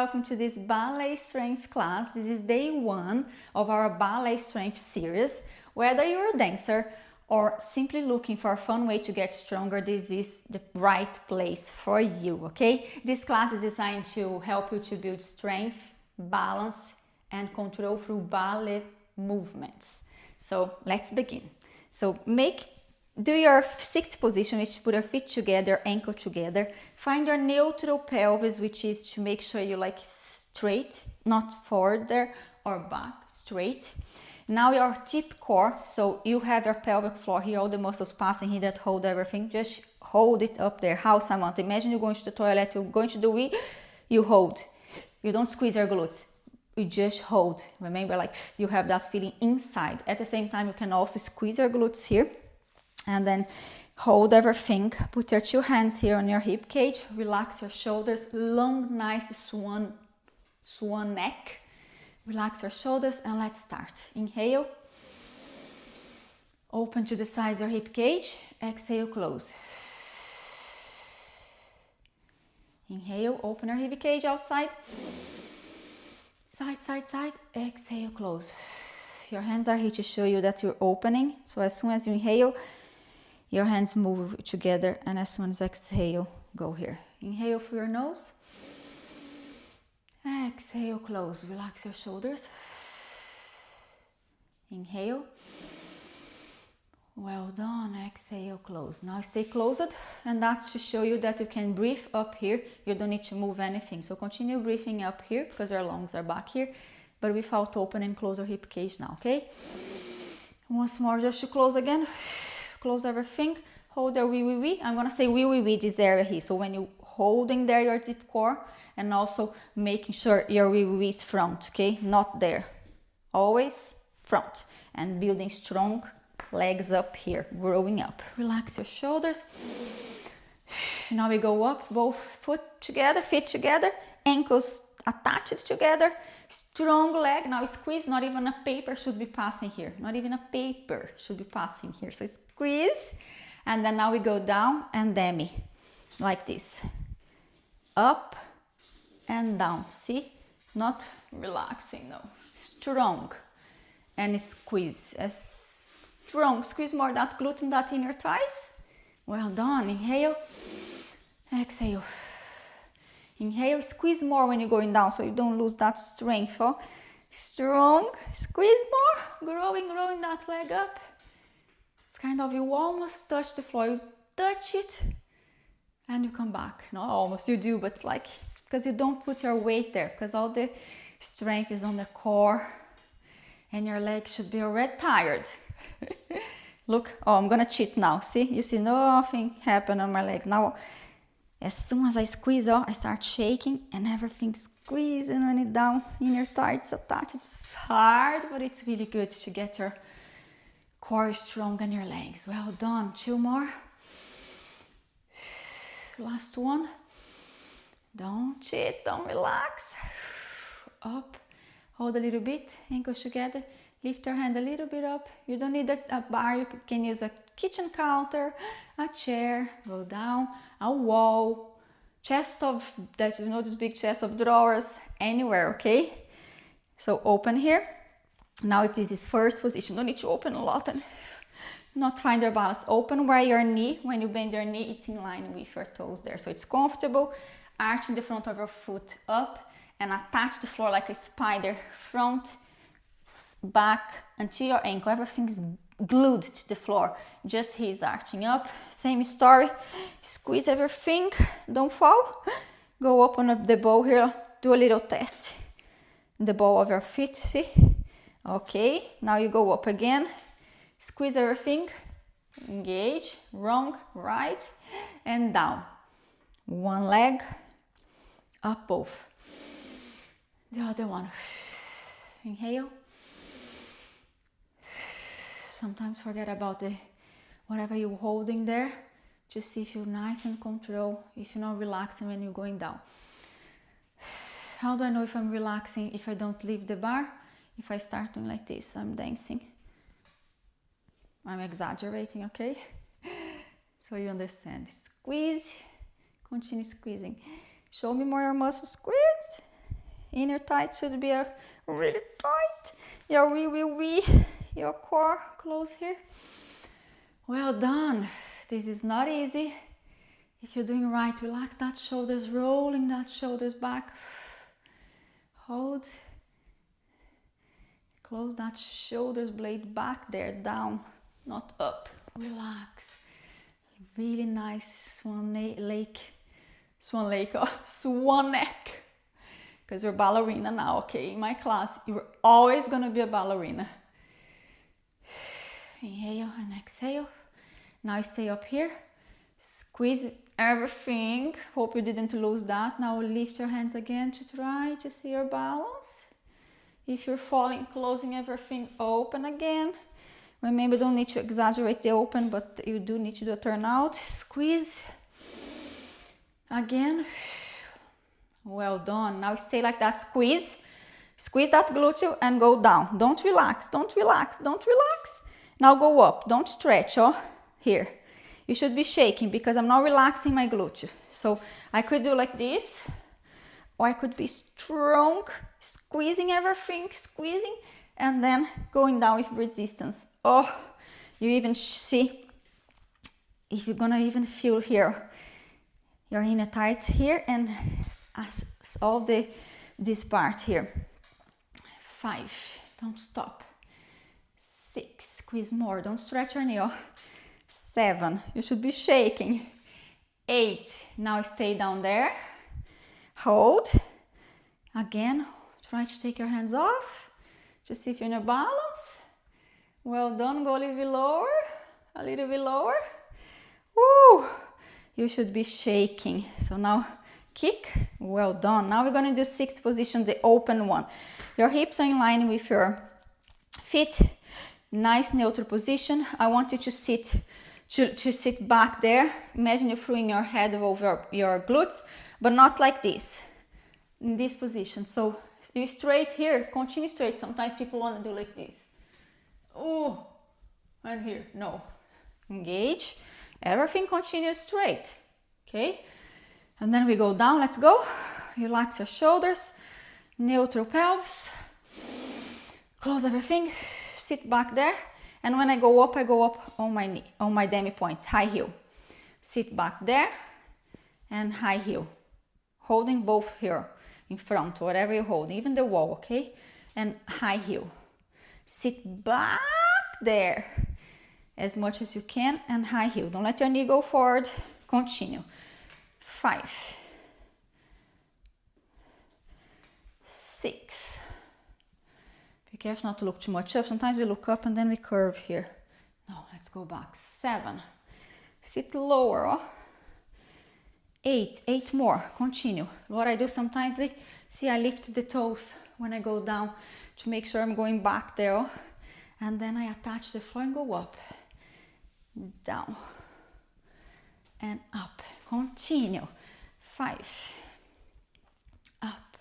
welcome to this ballet strength class. This is day 1 of our ballet strength series. Whether you're a dancer or simply looking for a fun way to get stronger, this is the right place for you, okay? This class is designed to help you to build strength, balance, and control through ballet movements. So let's begin. So do your 6th position, which is put your feet together, ankle together. Find your neutral pelvis, which is to make sure you like straight, not further or back, straight. Now your tip core, so you have your pelvic floor here, all the muscles passing here that hold everything. Just hold it up there. How Samantha? Imagine you going to the toilet, you're going to the wee, you hold. You don't squeeze your glutes. You just hold. Remember, like you have that feeling inside. At the same time, you can also squeeze your glutes here. And then hold everything. Put your 2 hands here on your hip cage. Relax your shoulders. Long, nice swan neck. Relax your shoulders and let's start. Inhale. Open to the sides of your hip cage. Exhale, close. Inhale, open your hip cage outside. Side, side, side. Exhale, close. Your hands are here to show you that you're opening. So as soon as you inhale, your hands move together, and as soon as you exhale, go here. Inhale through your nose. Exhale, close. Relax your shoulders. Inhale. Well done. Exhale, close. Now stay closed, and that's to show you that you can breathe up here. You don't need to move anything. So continue breathing up here because your lungs are back here, but without open and close your hip cage now, okay? Once more, just to close again. Close everything, hold your wee. I'm gonna say wee this area here. So when you holding there your deep core, and also making sure your wee is front, okay? Not there. Always front. And building strong legs up here, growing up. Relax your shoulders. Now we go up, both feet together, ankles attached together, strong leg. Now squeeze, not even a paper should be passing here. Not even a paper should be passing here. So squeeze, and then now we go down and demi, like this. Up and down, see? Not relaxing, no. Strong, and squeeze. Strong, squeeze more that glute and that inner thighs. Well done, inhale, exhale. Inhale, squeeze more when you're going down so you don't lose that strength. Oh? Strong, squeeze more, growing that leg up. It's kind of you almost touch the floor, you touch it and you come back. Not almost, you do, but like it's because you don't put your weight there, because all the strength is on the core and your legs should be already tired. Look, oh, I'm gonna cheat now. See, you see nothing happen on my legs now. As soon as I squeeze off, I start shaking and everything squeezing when it down, inner thighs attached. It's hard, but it's really good to get your core strong and your legs. Well done. 2 more. Last one. Don't cheat, don't relax. Up, hold a little bit, ankles together. Lift your hand a little bit up. You don't need a bar. You can use a kitchen counter, a chair, go down, a wall, chest of, that you know, this big chest of drawers, anywhere, okay? So open here. Now it is this first position. Don't need to open a lot and not find your balance. Open where your knee, when you bend your knee, it's in line with your toes there. So it's comfortable. Arching the front of your foot up and attach the floor like a spider. Front, back until your ankle, everything's glued to the floor. Just he's arching up. Same story. Squeeze everything. Don't fall. Go open up the ball here. Do a little test. The ball of your feet. See? Okay. Now you go up again. Squeeze everything. Engage. Wrong, right, and down. One leg. Up both. The other one. Inhale. Sometimes forget about whatever you're holding there. Just see if you're nice and control, if you're not relaxing when you're going down. How do I know if I'm relaxing if I don't leave the bar? If I start doing like this, I'm dancing. I'm exaggerating, okay? So you understand. Squeeze, continue squeezing. Show me more your muscles, squeeze. Inner thighs should be really tight. Your core close here. Well done. This is not easy. If you're doing right, relax that shoulders, rolling that shoulders back. Hold. Close that shoulders blade back there, down, not up. Relax. Really nice swan neck. Because you're a ballerina now, okay? In my class, you're always gonna be a ballerina. Inhale and exhale. Now stay up here. Squeeze everything. Hope you didn't lose that. Now lift your hands again to try to see your balance. If you're falling, closing everything open again. Remember, don't need to exaggerate the open, but you do need to do a turnout. Squeeze. Again. Well done. Now stay like that. Squeeze. Squeeze that glute and go down. Don't relax. Don't relax. Don't relax. Now go up. Don't stretch. Oh, here. You should be shaking because I'm not relaxing my glute. So I could do like this, or I could be strong, squeezing everything, squeezing, and then going down with resistance. Oh, you even see, if you're gonna even feel here, your inner thighs here and all this part here. 5, don't stop. 6, squeeze more, don't stretch your knee. 7, you should be shaking. 8, now stay down there. Hold. Again, try to take your hands off. Just see if you're in a balance. Well done, go a little bit lower. A little bit lower. Woo! You should be shaking. So now kick. Well done. Now we're going to do 6th position, the open one. Your hips are in line with your feet. Nice neutral position. I want you to sit back there. Imagine you're throwing your head over your glutes, but not like this. In this position. So you straight here, continue straight. Sometimes people want to do like this. Oh, and here, no. Engage. Everything continues straight. Okay? And then we go down. Let's go. Relax your shoulders. Neutral pelvis. Close everything. Sit back there. And when I go up on my knee, on my demi-point, high heel. Sit back there and high heel. Holding both here in front, whatever you hold, even the wall, okay? And high heel. Sit back there as much as you can and high heel. Don't let your knee go forward. Continue. 5, 6. Be careful not to look too much up. Sometimes we look up and then we curve here. No, let's go back. 7. Sit lower. Oh. 8 more. Continue. What I do sometimes, see, I lift the toes when I go down to make sure I'm going back there. Oh. And then I attach the floor and go up. Down. And up. Continue. 5. Up.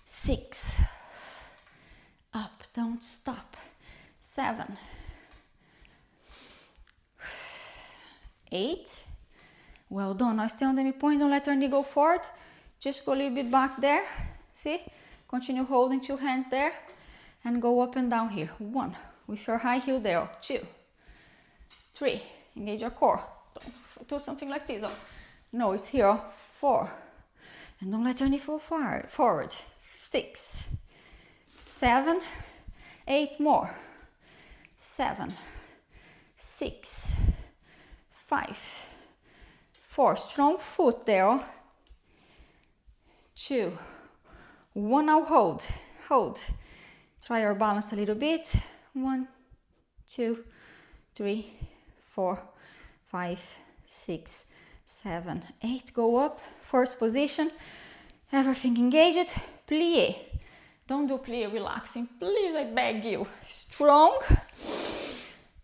6. Up. Don't stop. 7. 8. Well done. Now stay on the midpoint. Don't let your knee go forward. Just go a little bit back there. See? Continue holding 2 hands there. And go up and down here. 1. With your high heel there. 2. 3. Engage your core. Don't do something like this. Oh. No, it's here. 4. And don't let your knee fall forward. 6. 7. 8 more. 7. 6. 5. 4. Strong foot there. 2. 1. Now hold. Hold. Try your balance a little bit. 1, 2, 3, 4, 5, 6, 7, 8. Go up. First position. Everything engaged. Plié. Don't do plié relaxing. Please, I beg you. Strong.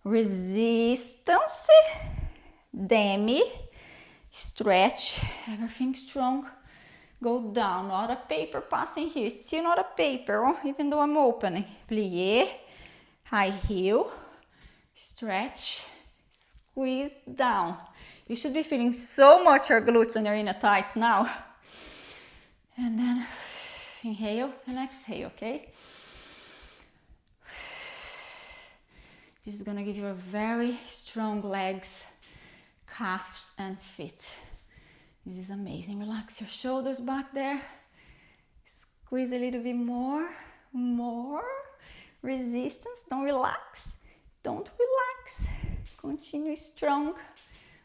Resistance. Demi. Stretch. Everything strong. Go down. Not a paper passing here. Still not a paper, oh, even though I'm opening. Plié. High heel. Stretch. Squeeze down. You should be feeling so much your glutes and your inner thighs now. And then Inhale and exhale, okay? This is gonna give you a very strong legs, calves and feet. This is amazing. Relax your shoulders back there. Squeeze a little bit more. Resistance, don't relax. Don't relax. Continue strong.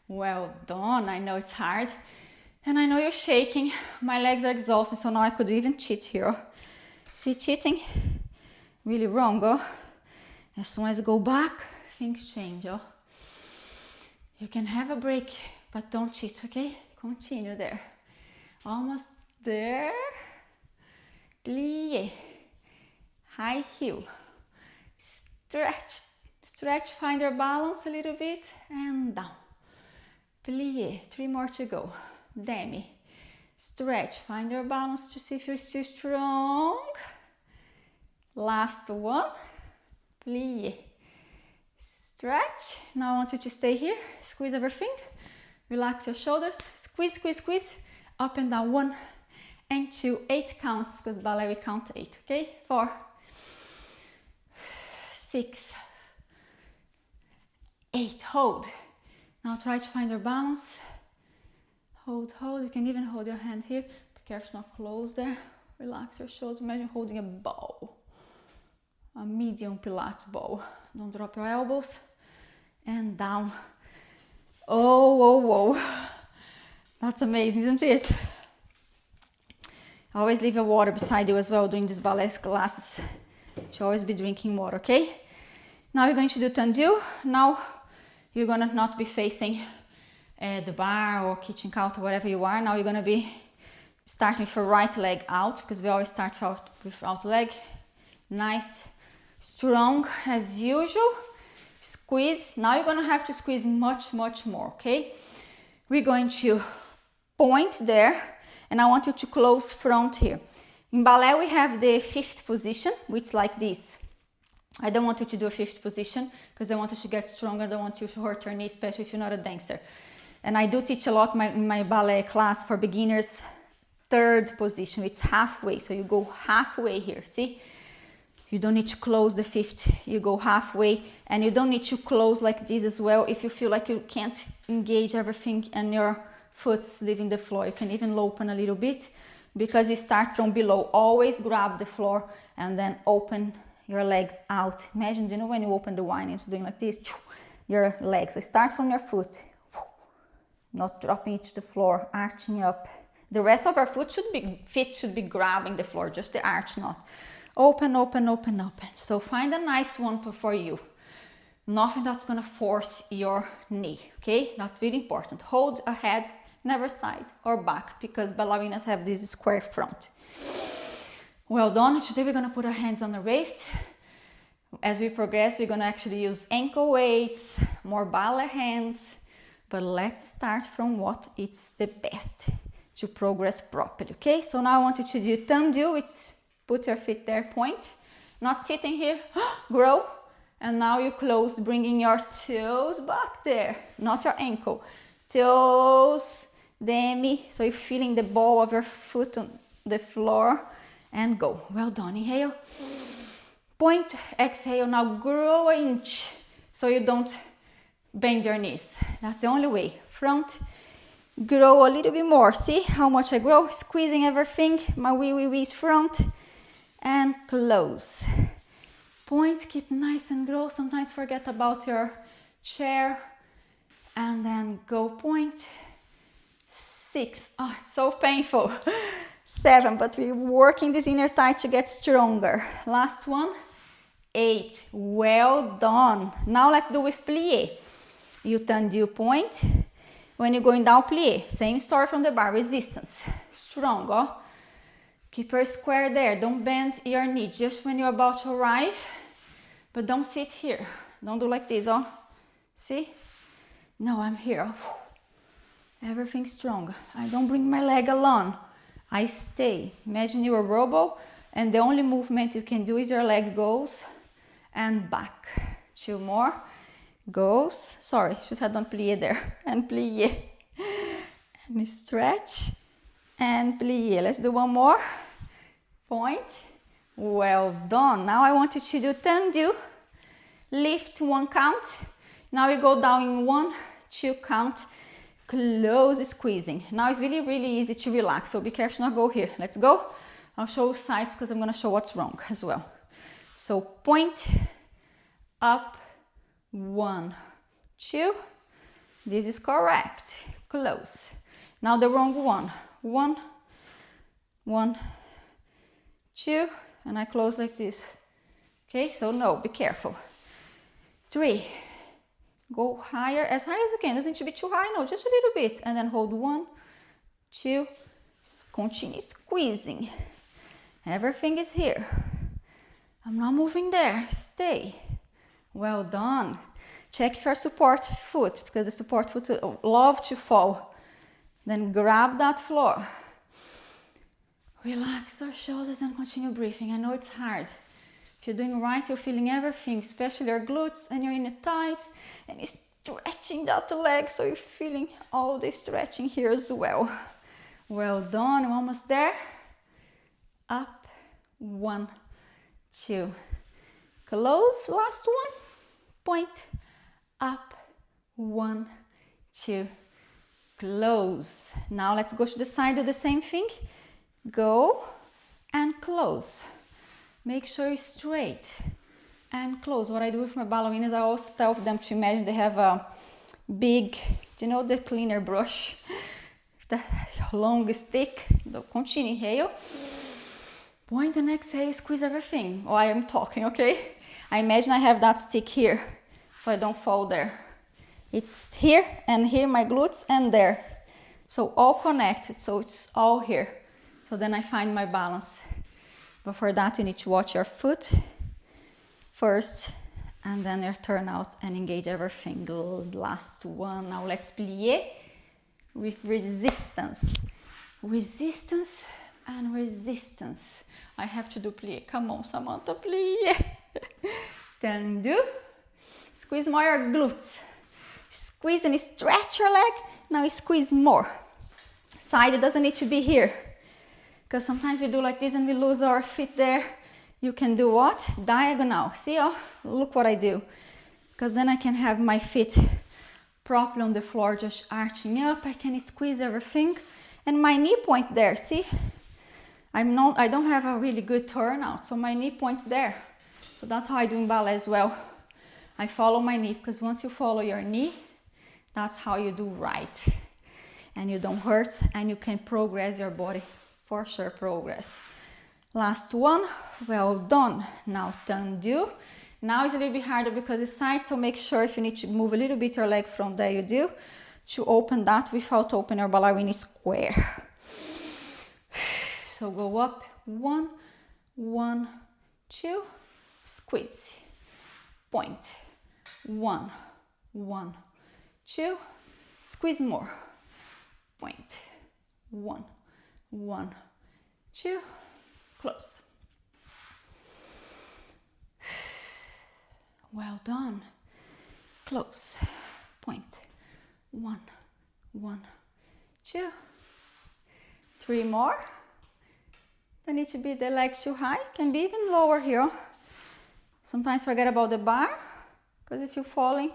Well done. I know it's hard. And I know you're shaking. My legs are exhausted, so now I could even cheat here. See, cheating? Really wrong, oh? As soon as I go back, things change, oh? You can have a break, but don't cheat, okay? Continue there. Almost there. Plié. High heel. Stretch. Stretch, find your balance a little bit, and down. Plié. 3 more to go. Demi. Stretch, find your balance to see if you're still strong. Last one. Plié. Stretch. Now I want you to stay here. Squeeze everything. Relax your shoulders. Squeeze, squeeze, squeeze. Up and down. 1 and 2. 8 counts, because ballet we count 8. Okay? 4, 6, 8. Hold. Now try to find your balance. Hold, hold. You can even hold your hand here. Be careful not close there. Relax your shoulders. Imagine holding a ball. A medium Pilates ball. Don't drop your elbows. And down. Oh. That's amazing, isn't it? Always leave your water beside you as well doing these ballet classes. You should always be drinking water, okay? Now you're going to do tendu. Now you're gonna not be facing the bar or kitchen counter, whatever you are. Now you're gonna be starting with your right leg out, because we always start with out leg. Nice, strong as usual. Squeeze. Now you're gonna have to squeeze much more, okay? We're going to point there, and I want you to close front here. In ballet we have the 5th position, which is like this. I don't want you to do a 5th position because I want you to get stronger. I don't want you to hurt your knee, especially if you're not a dancer. And I do teach a lot in my ballet class for beginners, 3rd position. It's halfway, so you go halfway here, see? You don't need to close the 5th, you go halfway, and you don't need to close like this as well if you feel like you can't engage everything and your foot's leaving the floor. You can even open a little bit, because you start from below. Always grab the floor and then open your legs out. Imagine, you know, when you open the wine, it's doing like this, your legs. So start from your foot, not dropping it to the floor, arching up. The rest of our feet should be grabbing the floor, just the arch not. Open. So find a nice one for you. Nothing that's gonna force your knee, okay? That's really important. Hold a head, never side or back, because ballerinas have this square front. Well done. Today we're gonna put our hands on the waist. As we progress, we're gonna actually use ankle weights, more ballet hands, but let's start from what is the best to progress properly, okay? So now I want you to do tendu. It's put your feet there, point, not sitting here, grow, and now you close, bringing your toes back there, not your ankle, toes, demi, so you're feeling the ball of your foot on the floor, and go. Well done. Inhale, point, exhale. Now grow an inch so you don't bend your knees. That's the only way. Front, grow a little bit more. See how much I grow? Squeezing everything. My wee is front, and close. Point, keep nice and grow. Sometimes forget about your chair, and then go point. 6. Oh, it's so painful. 7, but we're working this inner thigh to get stronger. Last one. 8. Well done. Now let's do with plié. You tendu point. When you're going down, plié. Same story from the bar. Resistance. Strong, oh. Keep her square there. Don't bend your knee just when you're about to arrive. But don't sit here. Don't do like this, oh. See? No, I'm here. Everything strong. I don't bring my leg along. I stay. Imagine you're a robo, and the only movement you can do is your leg goes and back. 2 more. Goes. Sorry, should have done plié there. And plié. And stretch. And plié. Let's do one more. point. Well done. Now I want you to do tendu. Lift 1 count. Now you go down in 1, 2 count. Close, squeezing. Now it's really, really easy to relax. So be careful not go here. Let's go. I'll show you side because I'm going to show what's wrong as well. So point, up, 1, 2. This is correct. Close. Now the wrong one. 1, 1, 2. And I close like this. Okay, so no, be careful. 3. Go higher, as high as you can. Doesn't need to be too high, no, just a little bit. And then hold 1, 2. Continue squeezing. Everything is here. I'm not moving there. Stay. Well done. Check your support foot, because the support foot love to fall. Then grab that floor. Relax your shoulders and continue breathing. I know it's hard. If you're doing right, you're feeling everything, especially your glutes and your inner thighs, and you're stretching that leg, so you're feeling all the stretching here as well. Well done. We're almost there. Up, 1, 2. Close. Last one. Point. Up, 1, 2. Close. Now let's go to the side, do the same thing. Go and close. Make sure you're straight and close. What I do with my ballerinas, I always tell them to imagine they have a big, do you know the cleaner brush? The long stick. Continue, inhale. Point and exhale, squeeze everything. Oh, I am talking, okay? I imagine I have that stick here, so I don't fall there. It's here and here, my glutes, and there. So all connected, so it's all here. So then I find my balance. But for that, you need to watch your foot first, and then you turn out and engage everything. Last one. Now let's plié with resistance. Resistance and resistance. I have to do plié. Come on, Samantha, plié. Tendu. Squeeze more your glutes. Squeeze and stretch your leg. Now squeeze more. Side doesn't need to be here. Because sometimes we do like this and we lose our feet there. You can do what? Diagonal. See, oh, look what I do. Because then I can have my feet properly on the floor, just arching up. I can squeeze everything. And my knee point there, see? I don't have a really good turnout, so my knee point's there. So that's how I do in ballet as well. I follow my knee, because once you follow your knee, that's how you do right. And you don't hurt, and you can progress your body. For sure, progress. Last one. Well done. Now tendu. Now it's a little bit harder because it's side, so make sure if you need to move a little bit your leg from there, you do, to open that without opening your ballerina square. So go up, 1, 1, 2, squeeze, point, 1, 1, 2, squeeze more, point, 1, 1, 2, close. Well done. Close. Point. 1, 1, 2, 3 more. Don't need to be the legs too high. Can be even lower here. Sometimes forget about the bar, because if you're falling,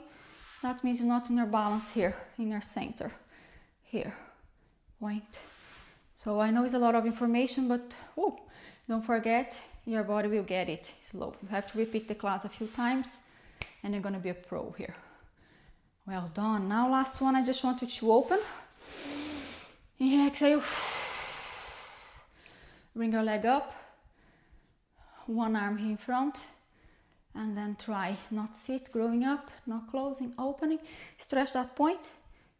that means you're not in your balance here, in your center. Here. Point. So I know it's a lot of information, but don't forget, your body will get it slow. You have to repeat the class a few times, and you're gonna be a pro here. Well done. Now last one, I just want you to open. Inhale, exhale. Bring your leg up. One arm here in front. And then try not sit, growing up, not closing, opening. Stretch that point.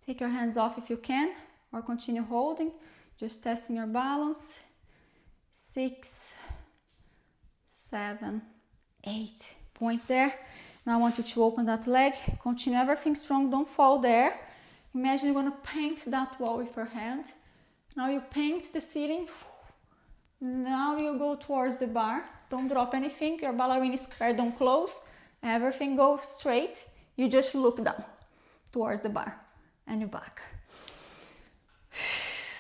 Take your hands off if you can, or continue holding. Just testing your balance. 6, 7, 8. Point there. Now I want you to open that leg. Continue everything strong. Don't fall there. Imagine you're going to paint that wall with your hand. Now you paint the ceiling. Now you go towards the bar. Don't drop anything. Your ballerina square don't close. Everything goes straight. You just look down towards the bar and you back.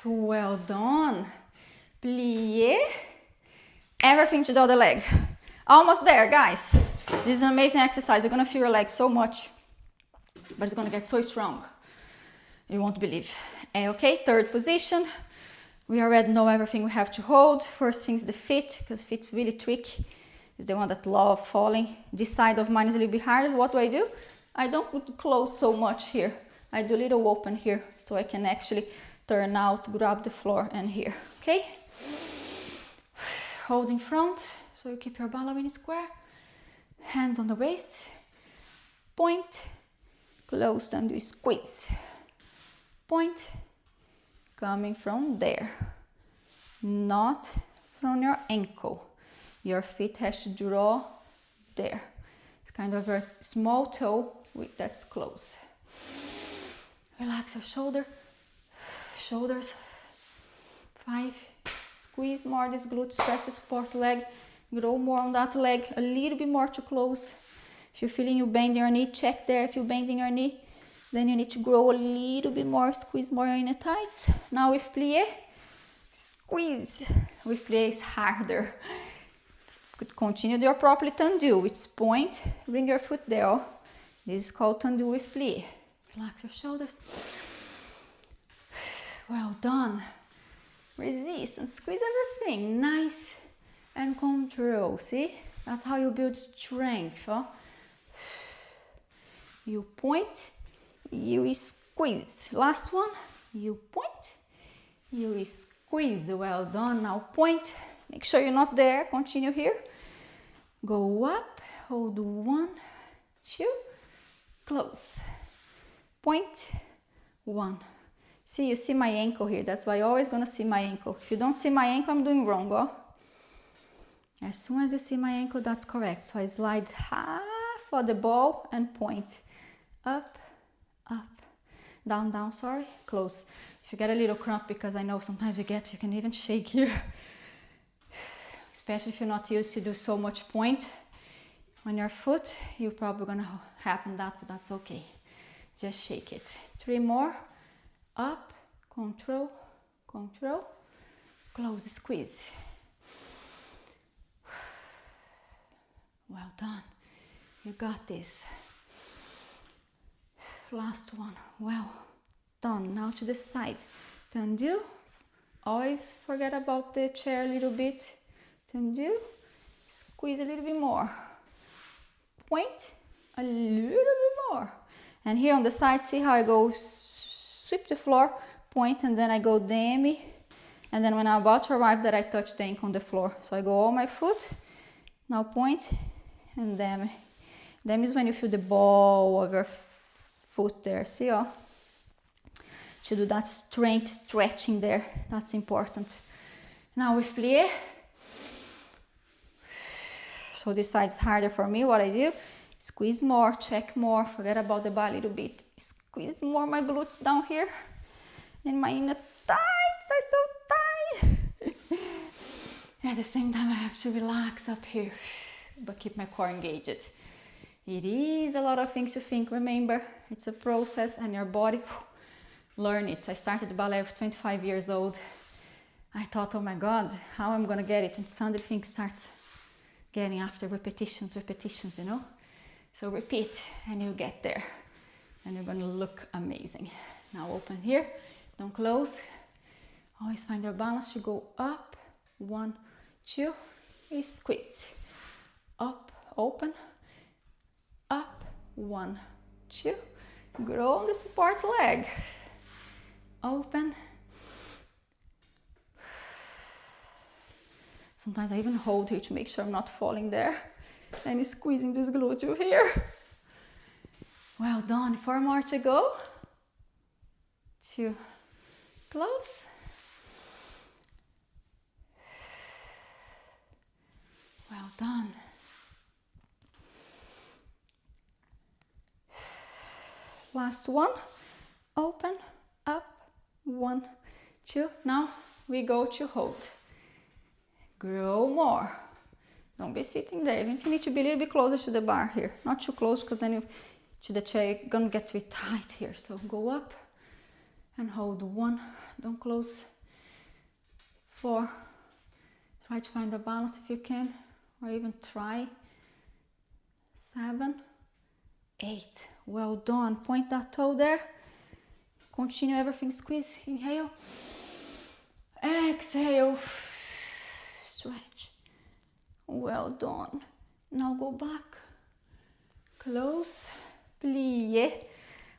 Well done. Plié. everything to the other leg. Almost there, guys. This is an amazing exercise. You're gonna feel your leg so much, but it's gonna get so strong. You won't believe. Okay, third position. We already know everything we have to hold. First thing's the feet, because feet's really tricky. It's the one that love falling. This side of mine is a little bit harder. What do? I don't put close so much here. I do a little open here, so I can actually turn out, grab the floor, and here. Okay? Hold in front, so you keep your ballerina square. Hands on the waist. Point. Close, tendu, squeeze. Point. Coming from there. Not from your ankle. Your feet has to draw there. It's kind of a small toe that's close. Relax your shoulders. 5. Squeeze more this glute, stretch the support leg. Grow more on that leg, a little bit more to close. If you're feeling you bending your knee, check there. If you're bending your knee, then you need to grow a little bit more, squeeze more your inner thighs. Now with plié, squeeze. With plié is harder. Continue your properly tendu, which is point, bring your foot there. This is called tendu with plié. Relax your shoulders. Well done. Resist and squeeze everything. Nice and control. See? That's how you build strength. Huh? You point, you squeeze. Last one. You point, you squeeze. Well done. Now point. Make sure you're not there. Continue here. Go up. Hold 1, 2. Close. Point. 1. See, you see my ankle here. That's why you're always gonna see my ankle. If you don't see my ankle, I'm doing wrong, oh? As soon as you see my ankle, that's correct. So I slide half of the ball and point. Up, up, down, down, sorry, close. If you get a little cramp, because I know sometimes you can even shake here. Especially if you're not used to do so much point on your foot, you're probably gonna happen that, but that's okay. Just shake it. 3 more. Up, control, control, close, squeeze. Well done. You got this. Last one. Well done. Now to the side. Tendu. Always forget about the chair a little bit. Tendu. Squeeze a little bit more. Point. A little bit more. And here on the side, see how I go sweep the floor, point, and then I go demi. And then when I'm about to arrive that I touch the ankle on the floor. So I go all my foot, now point, and demi. Demi is when you feel the ball of your foot there, see, oh? To do that strength stretching there, that's important. Now with plié. So this side's harder for me, what I do, squeeze more, check more, forget about the bar a little bit. Squeeze more my glutes down here. And my inner thighs are so tight. At the same time, I have to relax up here, but keep my core engaged. It is a lot of things to think. Remember, it's a process and your body, learn it. I started ballet at 25 years old. I thought, oh my God, how I'm gonna get it? And suddenly things starts getting after repetitions, you know? So repeat and you get there. And you're gonna look amazing. Now open here, don't close. Always find your balance. You go up, 1, 2, squeeze. Up, open, up, 1, 2. Grow on the support leg. Open. Sometimes I even hold here to make sure I'm not falling there. And squeezing this glute here. Well done. 4 more to go. 2. Close. Well done. Last one. Open, up, 1, 2. Now we go to hold. Grow more. Don't be sitting there. Even if you need to be a little bit closer to the bar here. Not too close, because then you to the chair, you're gonna get very tight here. So go up and hold 1. Don't close. 4. Try to find the balance if you can, or even try. 7, 8. Well done. Point that toe there. Continue everything, squeeze. Inhale. Exhale. Stretch. Well done. Now go back. Close. Plié.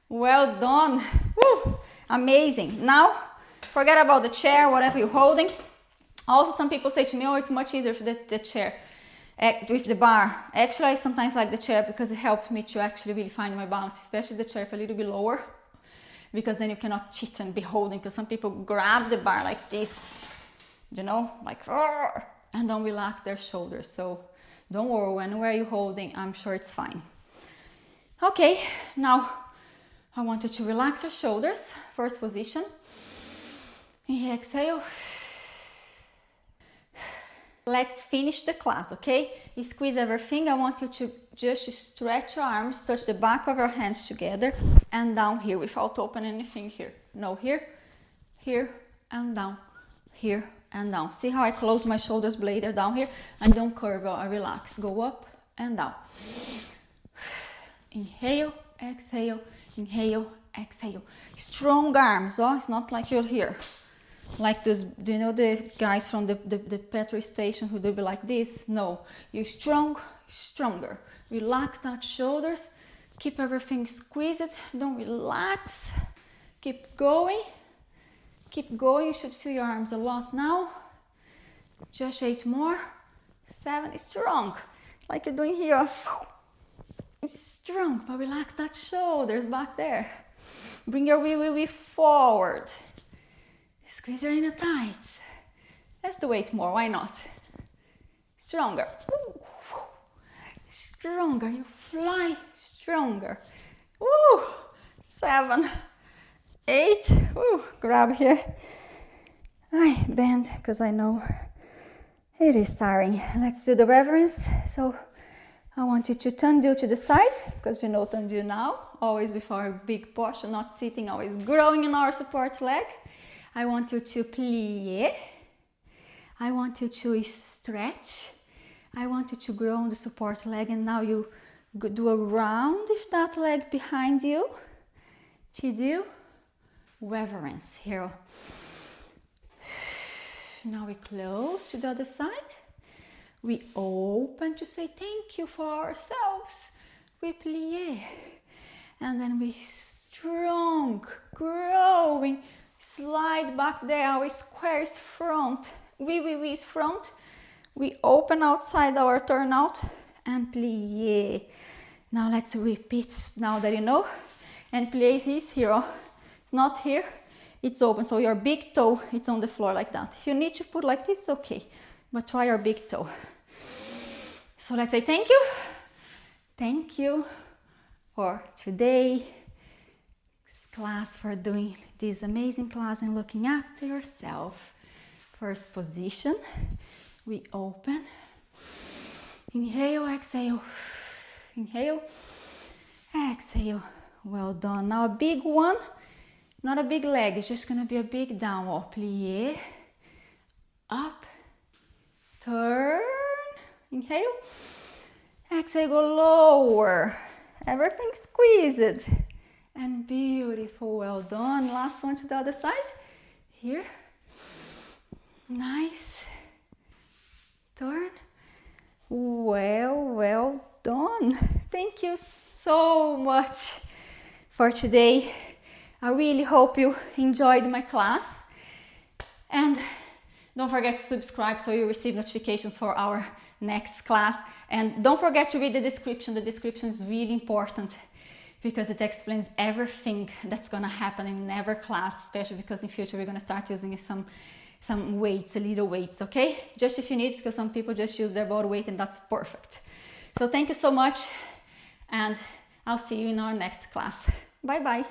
Well done. Woo! Amazing. Now, forget about the chair, whatever you're holding. Also, some people say to me, oh, it's much easier with the chair, with the bar. Actually, I sometimes like the chair because it helped me to actually really find my balance, especially the chair if a little bit lower, because then you cannot cheat and be holding, because some people grab the bar like this, you know, like, and don't relax their shoulders. So don't worry, whenever you're holding, I'm sure it's fine. Okay, now I want you to relax your shoulders. First position. Exhale. Let's finish the class, okay? You squeeze everything. I want you to just stretch your arms, touch the back of your hands together, and down here without opening anything here. No, here, here, and down, here, and down. See how I close my shoulders blade? They're down here. I don't curve, I relax. Go up and down. Inhale, exhale, inhale, exhale. Strong arms, oh, it's not like you're here. Like this, do you know the guys from the petrol station who do be like this? No, you're strong, stronger. Relax that shoulders, keep everything squeezed, don't relax. Keep going, keep going. You should feel your arms a lot now. Just 8 more. 7, strong, like you're doing here. It's strong, but relax that shoulders back there. Bring your wee forward. Squeeze your inner thighs. Let's do 8 more, why not? Stronger. Stronger, you fly stronger. Woo! 7, 8. Woo! Grab here. I bend because I know it is tiring. Let's do the reverence. So I want you to tendu to the side, because we know tendu now. Always with our big posture, not sitting, always growing in our support leg. I want you to plié. I want you to stretch. I want you to grow on the support leg, and now you do a round with that leg behind you to do reverence here. Now we close to the other side. We open to say thank you for ourselves. We plié. And then we strong, growing. Slide back there, our square is front, we is front. We open outside our turnout and plié. Now let's repeat, now that you know. And plié is here, it's not here, it's open. So your big toe, it's on the floor like that. If you need to put like this, okay, but try your big toe. So let's say thank you. Thank you for today. Class, for doing this amazing class and looking after yourself. First position, we open. Inhale, exhale. Inhale, exhale. Well done. Now a big one, not a big leg, it's just gonna be a big downward. Plié, up, turn, inhale, exhale, go lower. Everything squeezed. And beautiful, well done. Last one to the other side. Here. Nice. Turn. Well done. Thank you so much for today. I really hope you enjoyed my class. And don't forget to subscribe so you receive notifications for our next class. And don't forget to read the description. The description is really important, because it explains everything that's gonna happen in every class, especially because in future we're gonna start using some weights, little weights, okay? Just if you need, because some people just use their body weight and that's perfect. So thank you so much, and I'll see you in our next class. Bye bye.